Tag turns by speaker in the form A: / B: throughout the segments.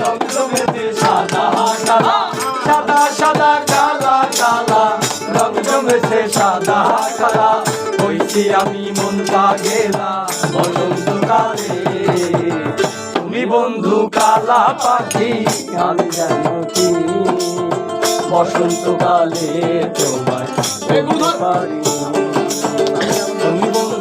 A: রং জমেছে সাদা কালা, সাদা সাদা কালা কালা, রং জমেছে সাদা কালা। হইছি আমি মন পাগেলা বসন্তকালে, তুমি বন্ধু কালা পাখি আমি জানো কি বসন্তকালে তোমায় বলতে পারি। তুমি বন্ধু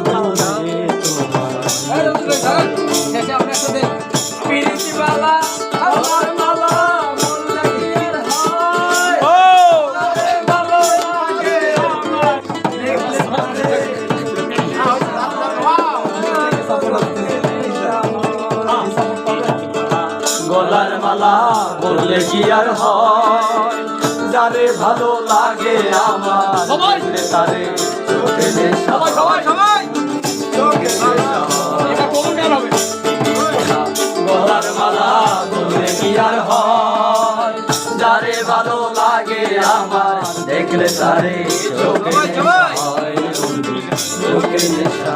A: গলার মালা বললে কি আর হয়, যারে ভালো লাগে আমার দেখলে তারে চোখে নেশা, চোখে নেশা। গলার মালা বললে কি আর হয়, যারে ভালো লাগে আমার দেখলে তারে চোখে নেশা হয়, চোখে নেশা।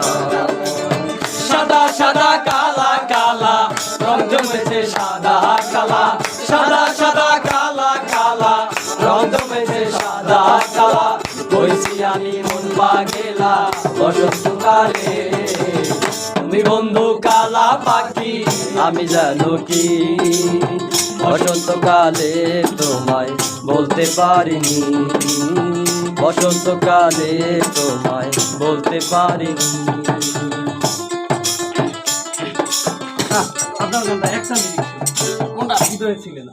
A: সাদা সাদা কালা কালা, রং জমেছে সাদা কালা, সাদা সাদা কালা কালা, রং জমেছে সাদা কালা। হইছি আমি মন পাগেলা বসন্তকালে, তুমি বন্ধু কালা পাখি আমি জানো কি বসন্তকালে তোমায় বলতে পারিনি, বসন্তকালে তোমায় বলতে পারিনি। আপনার গানটা অ্যাকশন কোনটা ভিতরে ছিলেন?